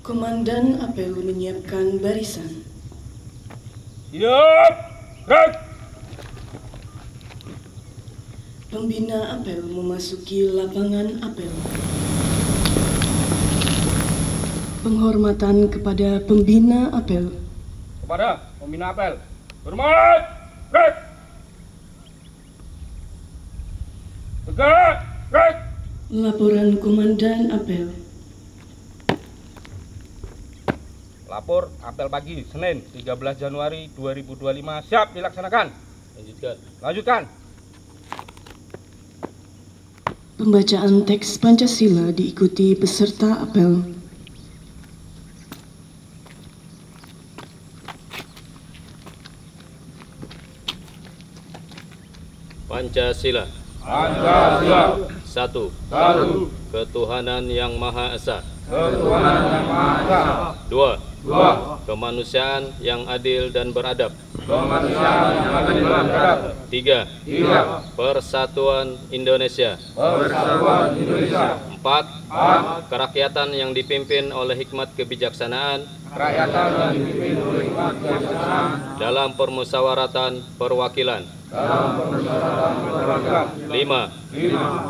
Komandan apel menyiapkan barisan. Siap, gerak. Pembina apel memasuki lapangan apel. Penghormatan kepada pembina apel. Kepada pembina apel, hormat, gerak. Tegak, gerak. Laporan Komandan apel. Lapor apel pagi Senin 13 Januari 2025 siap dilaksanakan. Lanjutkan. Pembacaan teks Pancasila diikuti peserta apel. Pancasila. Pancasila. 1. Ketuhanan yang Maha Esa. Ketuhanan yang Maha Esa. 2. 2. Kemanusiaan yang adil dan beradab. Kemanusiaan yang adil dan beradab. 3. 3. Persatuan Indonesia. Persatuan Indonesia. 4. Kerakyatan yang dipimpin oleh hikmat kebijaksanaan. Kerakyatan yang dipimpin oleh hikmat kebijaksanaan. Dalam permusyawaratan perwakilan. 5.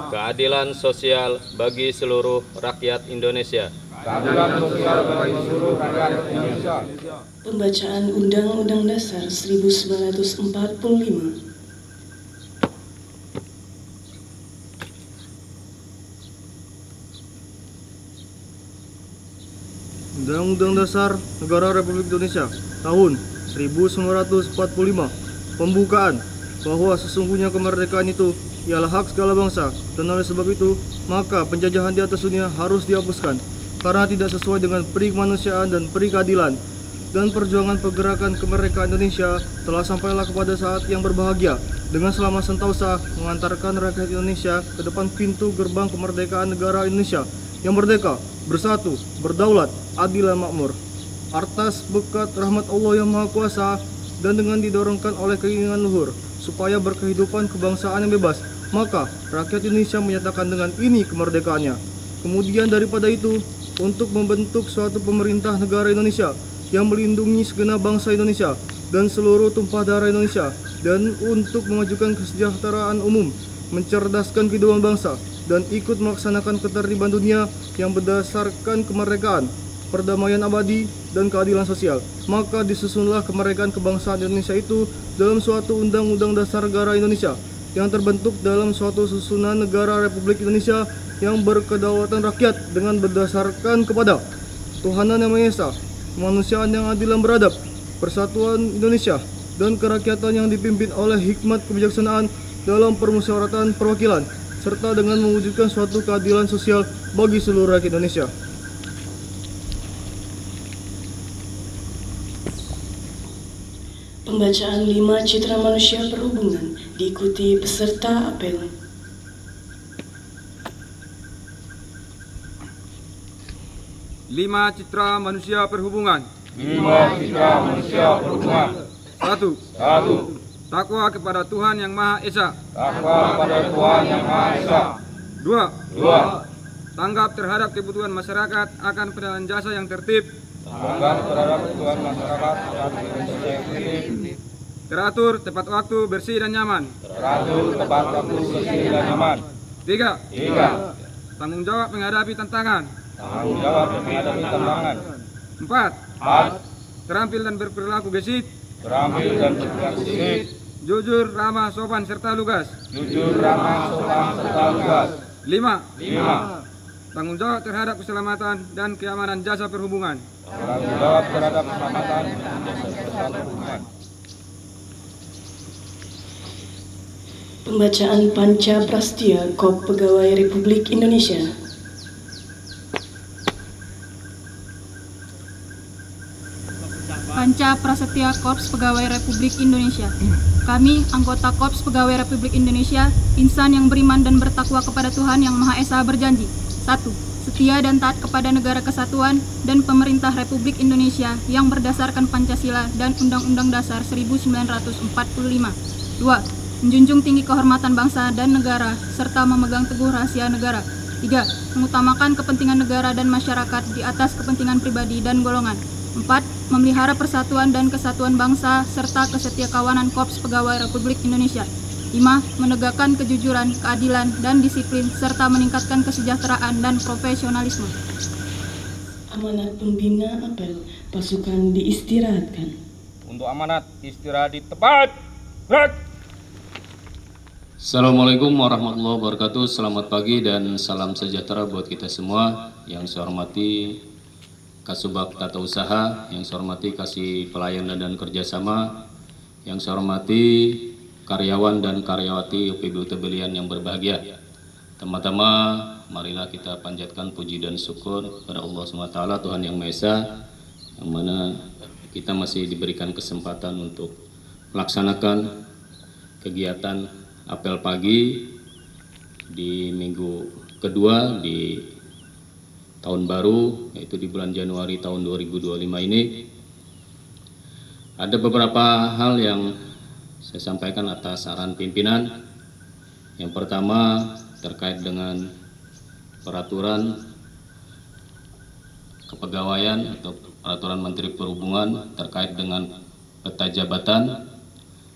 Keadilan sosial bagi seluruh rakyat Indonesia. Keadilan sosial bagi seluruh rakyat Indonesia. Pembacaan Undang-Undang Dasar 1945. Undang-Undang Dasar Negara Republik Indonesia tahun 1945. Pembukaan bahwa sesungguhnya kemerdekaan itu ialah hak segala bangsa, dan oleh sebab itu maka penjajahan di atas dunia harus dihapuskan karena tidak sesuai dengan peri kemanusiaan dan peri keadilan. Dan perjuangan pergerakan kemerdekaan Indonesia telah sampailah kepada saat yang berbahagia dengan selama sentosa mengantarkan rakyat Indonesia ke depan pintu gerbang kemerdekaan negara Indonesia yang merdeka, bersatu, berdaulat, adil dan makmur. Atas berkat rahmat Allah yang Maha Kuasa dan dengan didorongkan oleh keinginan luhur supaya berkehidupan kebangsaan yang bebas, maka rakyat Indonesia menyatakan dengan ini kemerdekaannya. Kemudian daripada itu, untuk membentuk suatu pemerintah negara Indonesia yang melindungi segenap bangsa Indonesia dan seluruh tumpah darah Indonesia, dan untuk memajukan kesejahteraan umum, mencerdaskan kehidupan bangsa, dan ikut melaksanakan ketertiban dunia yang berdasarkan kemerdekaan, perdamaian abadi, dan keadilan sosial. Maka disusunlah kemerdekaan kebangsaan Indonesia itu dalam suatu Undang-Undang Dasar Negara Indonesia yang terbentuk dalam suatu susunan negara Republik Indonesia yang berkedaulatan rakyat dengan berdasarkan kepada Tuhanan yang Maha Esa, kemanusiaan yang adil dan beradab, persatuan Indonesia, dan kerakyatan yang dipimpin oleh hikmat kebijaksanaan dalam permusyawaratan perwakilan, serta dengan mewujudkan suatu keadilan sosial bagi seluruh rakyat Indonesia. Pembacaan 5 Citra Manusia Perhubungan diikuti peserta apel. Lima Citra Manusia Perhubungan. 5 Citra Manusia Perhubungan. 1. Takwa kepada Tuhan Yang Maha Esa. Takwa kepada Tuhan Yang Maha Esa. 2. 2. Tanggap terhadap kebutuhan masyarakat akan pendanaan jasa yang tertib, Tanggap terhadap kebutuhan masyarakat akan Indonesia yang tertib, teratur, tepat waktu, bersih dan nyaman. teratur, tepat waktu, bersih dan nyaman. 3. 3. Tanggung jawab menghadapi tantangan. Tanggung jawab menghadapi tantangan. 4. 4. Terampil dan berperilaku gesit, Terampil dan berperilaku gesit, jujur, ramah, sopan serta lugas. jujur, ramah, sopan, serta lugas. 5. 5. Tanggung jawab terhadap keselamatan dan keamanan jasa perhubungan. Tanggung jawab terhadap keselamatan dan jasa perhubungan. Pembacaan Panca Prastia Kop Pegawai Republik Indonesia. Panca Prasetya Korps Pegawai Republik Indonesia. Kami, anggota Korps Pegawai Republik Indonesia, insan yang beriman dan bertakwa kepada Tuhan Yang Maha Esa berjanji. 1. Setia dan taat kepada negara kesatuan dan pemerintah Republik Indonesia yang berdasarkan Pancasila dan Undang-Undang Dasar 1945. 2. menjunjung tinggi kehormatan bangsa dan negara, serta memegang teguh rahasia negara. 3. Mengutamakan kepentingan negara dan masyarakat di atas kepentingan pribadi dan golongan. 4. Memelihara persatuan dan kesatuan bangsa serta kesetiakawanan Korps Pegawai Republik Indonesia. 5. Menegakkan kejujuran, keadilan, dan disiplin serta meningkatkan kesejahteraan dan profesionalisme. Amanat pembina apel pasukan diistirahatkan. Untuk amanat istirahat di tempat. Gerak. Assalamualaikum warahmatullahi wabarakatuh. Selamat pagi dan salam sejahtera buat kita semua. Yang saya hormati Kasubag Tata Usaha, yang saya hormati Kasih Pelayanan dan Kerjasama, yang saya hormati karyawan dan karyawati UPBU Tebelian yang berbahagia. Pertama-tama marilah kita panjatkan puji dan syukur kepada Allah SWT, Tuhan Yang Maha Esa, yang mana kita masih diberikan kesempatan untuk melaksanakan kegiatan apel pagi di minggu kedua di tahun baru, yaitu di bulan Januari tahun 2025 ini. Ada beberapa hal yang saya sampaikan atas saran pimpinan. Yang pertama terkait dengan peraturan kepegawaian atau peraturan Menteri Perhubungan terkait dengan peta jabatan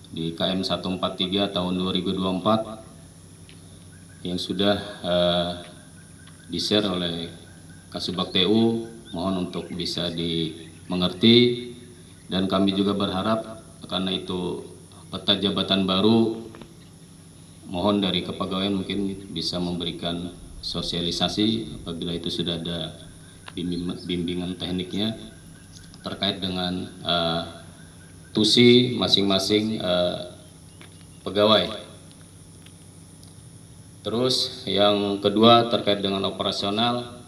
di KM 143 tahun 2024 yang sudah di-share oleh Kasubag TU. Mohon untuk bisa dimengerti, dan kami juga berharap karena itu peta jabatan baru, mohon dari kepegawaian mungkin bisa memberikan sosialisasi apabila itu sudah ada bimbingan tekniknya terkait dengan tusi masing-masing pegawai. Terus yang kedua terkait dengan operasional,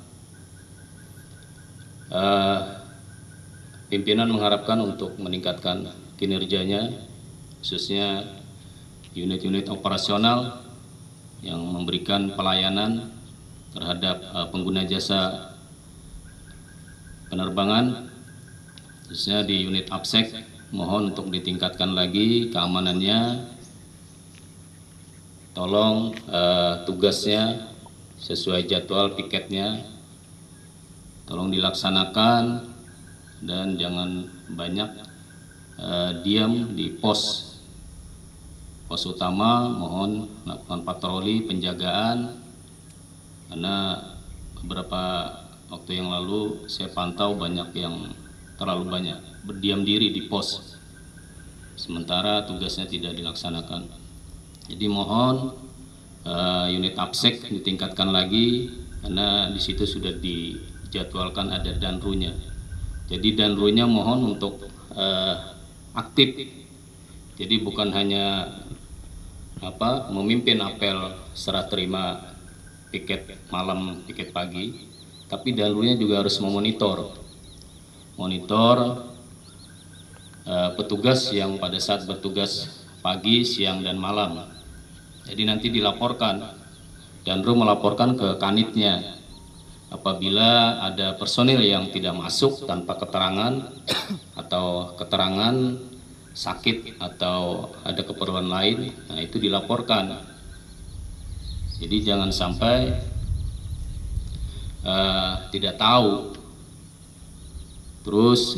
pimpinan mengharapkan untuk meningkatkan kinerjanya, khususnya unit-unit operasional yang memberikan pelayanan terhadap pengguna jasa penerbangan, khususnya di unit APSEC. Mohon untuk ditingkatkan lagi keamanannya. Tolong tugasnya sesuai jadwal piketnya tolong dilaksanakan, dan jangan banyak diam di pos utama. Mohon melakukan patroli penjagaan, karena beberapa waktu yang lalu saya pantau banyak yang terlalu banyak berdiam diri di pos sementara tugasnya tidak dilaksanakan. Jadi mohon unit APSEC ditingkatkan lagi, karena di situ sudah dijadwalkan ada danrunya. Jadi danrunya mohon untuk aktif. Jadi bukan hanya memimpin apel serah terima piket malam, piket pagi, tapi danrunya juga harus memonitor petugas yang pada saat bertugas pagi, siang, dan malam. Jadi nanti dilaporkan, danru melaporkan ke kanitnya apabila ada personil yang tidak masuk tanpa keterangan atau keterangan sakit atau ada keperluan lain, nah itu dilaporkan. Jadi jangan sampai tidak tahu. Terus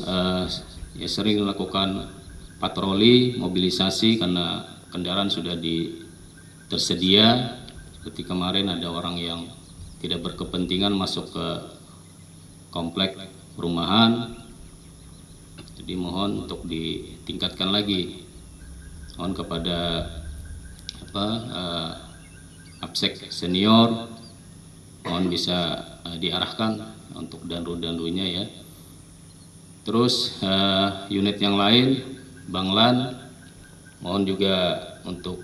ya sering melakukan patroli, mobilisasi karena kendaraan sudah tersedia. Seperti kemarin ada orang yang tidak berkepentingan masuk ke komplek perumahan. Jadi mohon untuk ditingkatkan lagi. Mohon kepada APSEC senior, mohon bisa diarahkan untuk danru-danrunya ya. Terus unit yang lain, Banglan, mohon juga untuk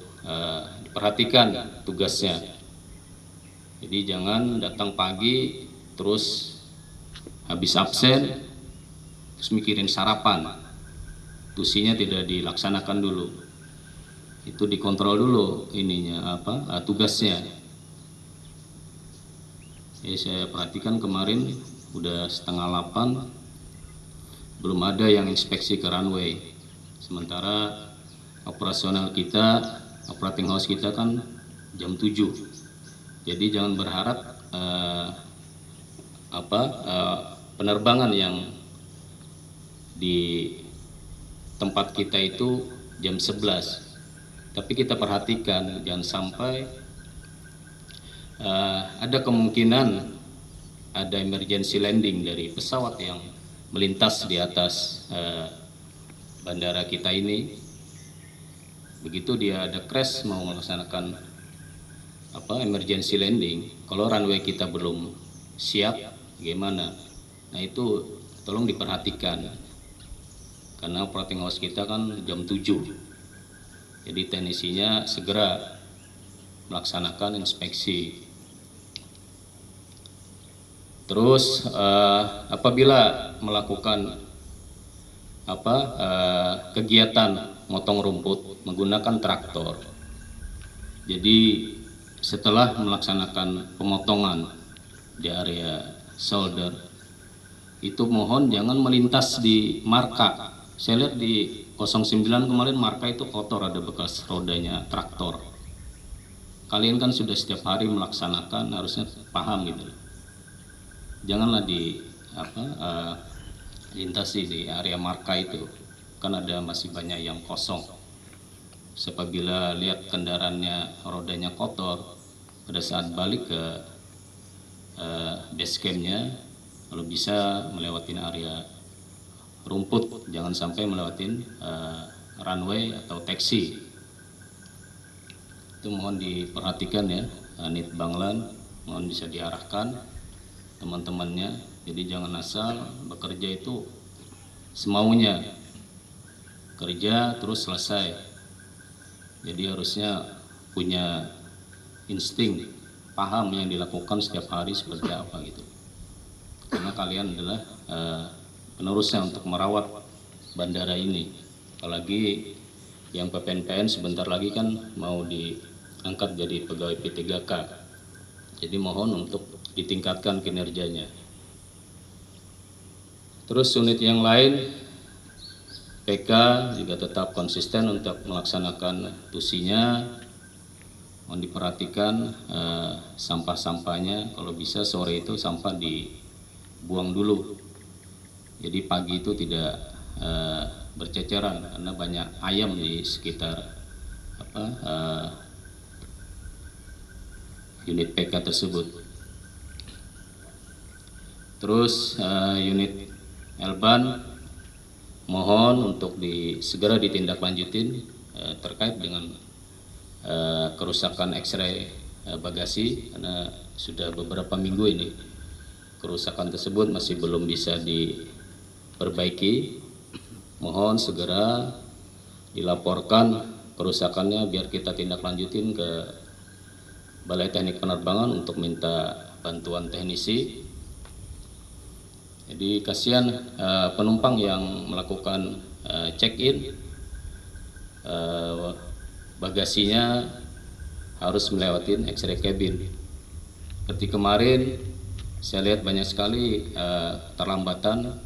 diperhatikan tugasnya. Jadi jangan datang pagi terus habis absen terus mikirin sarapan, tusinya tidak dilaksanakan dulu. Itu dikontrol dulu ininya tugasnya. Jadi saya perhatikan kemarin udah 7:30 belum ada yang inspeksi ke runway. Sementara operasional kita operating hours kita kan jam 7. Jadi jangan berharap penerbangan yang di tempat kita itu jam 11. Tapi kita perhatikan jangan sampai ada kemungkinan ada emergency landing dari pesawat yang melintas di atas bandara kita ini. Begitu dia ada crash mau melaksanakan emergency landing, kalau runway kita belum siap gimana? Nah itu tolong diperhatikan karena operating hours kita kan jam 7. Jadi teknisinya segera melaksanakan inspeksi. Terus apabila melakukan kegiatan motong rumput menggunakan traktor, jadi setelah melaksanakan pemotongan di area shoulder itu mohon jangan melintas di marka. Saya lihat di 09 kemarin marka itu kotor, ada bekas rodanya traktor. Kalian kan sudah setiap hari melaksanakan, harusnya paham gitu. Janganlah di lintasi di area marka itu, kan ada masih banyak yang kosong. Apabila lihat kendaraannya rodanya kotor, pada saat balik ke base campnya, kalau bisa melewati area rumput, jangan sampai melewati runway atau taksi. Itu mohon diperhatikan ya, Nit Banglan, mohon bisa diarahkan teman-temannya. Jadi jangan asal bekerja itu semaunya, kerja terus selesai. Jadi harusnya punya insting, paham yang dilakukan setiap hari seperti apa gitu. Karena kalian adalah penerusnya untuk merawat bandara ini. Apalagi yang PPNPN sebentar lagi kan mau diangkat jadi pegawai P3K. Jadi mohon untuk ditingkatkan kinerjanya. Terus unit yang lain, PK juga tetap konsisten untuk melaksanakan tusinya. Mohon diperhatikan sampah-sampahnya, kalau bisa sore itu sampah dibuang dulu. Jadi pagi itu tidak berceceran karena banyak ayam di sekitar unit PK tersebut. Terus unit Elban mohon untuk segera ditindaklanjutin terkait dengan kerusakan X-ray bagasi, karena sudah beberapa minggu ini kerusakan tersebut masih belum bisa diperbaiki. Mohon segera dilaporkan kerusakannya biar kita tindak lanjutin ke Balai Teknik Penerbangan untuk minta bantuan teknisi. Jadi kasihan penumpang yang melakukan check-in, bagasinya harus melewati X-ray cabin. Seperti kemarin saya lihat banyak sekali terlambatan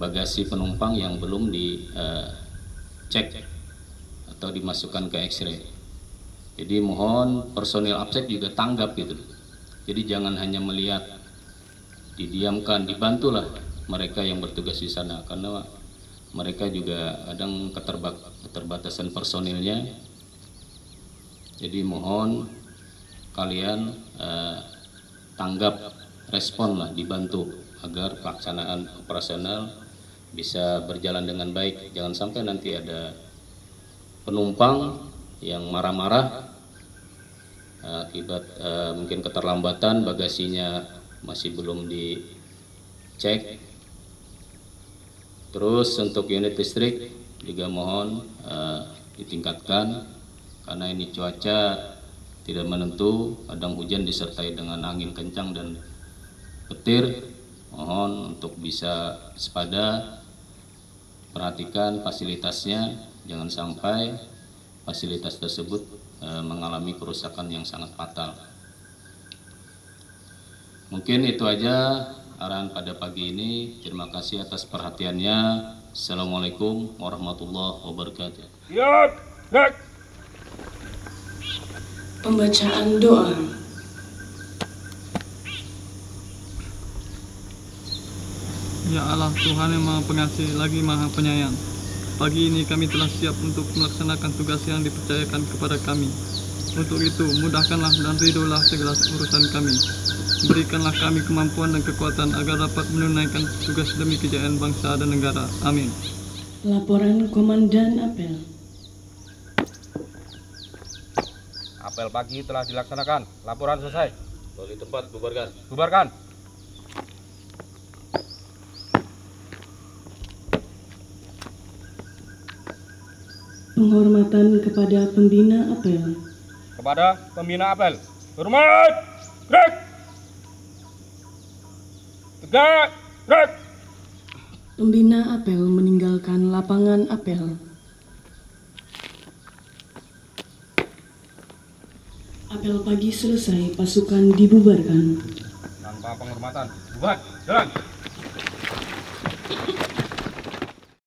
bagasi penumpang yang belum dicek atau dimasukkan ke X-ray. Jadi mohon personil APSEC juga tanggap gitu. Jadi jangan hanya melihat, didiamkan, dibantulah mereka yang bertugas di sana, karena mereka juga kadang keterbatasan personilnya. Jadi mohon kalian tanggap, responlah, dibantu agar pelaksanaan operasional bisa berjalan dengan baik. Jangan sampai nanti ada penumpang yang marah-marah akibat mungkin keterlambatan bagasinya masih belum dicek. Terus untuk unit listrik juga mohon ditingkatkan, karena ini cuaca tidak menentu, kadang hujan disertai dengan angin kencang dan petir. Mohon untuk bisa waspada, perhatikan fasilitasnya, jangan sampai fasilitas tersebut mengalami kerusakan yang sangat fatal. Mungkin itu aja arahan pada pagi ini. Terima kasih atas perhatiannya. Assalamualaikum warahmatullahi wabarakatuh. Siap, Pembacaan doa. Ya Allah, Tuhan yang Maha Pengasih lagi Maha Penyayang, pagi ini kami telah siap untuk melaksanakan tugas yang dipercayakan kepada kami. Untuk itu, mudahkanlah dan ridholah segala urusan kami. Berikanlah kami kemampuan dan kekuatan agar dapat menunaikan tugas demi kejayaan bangsa dan negara. Amin. Laporan Komandan Apel. Apel pagi telah dilaksanakan. Laporan selesai. Di tempat, bubarkan. Bubarkan. Penghormatan kepada pembina apel. Kepada pembina apel. Hormat. Gerak. Tegak. Gerak. Pembina apel meninggalkan lapangan apel. Apel pagi selesai, pasukan dibubarkan. Tanpa penghormatan. Bubar. Jalan.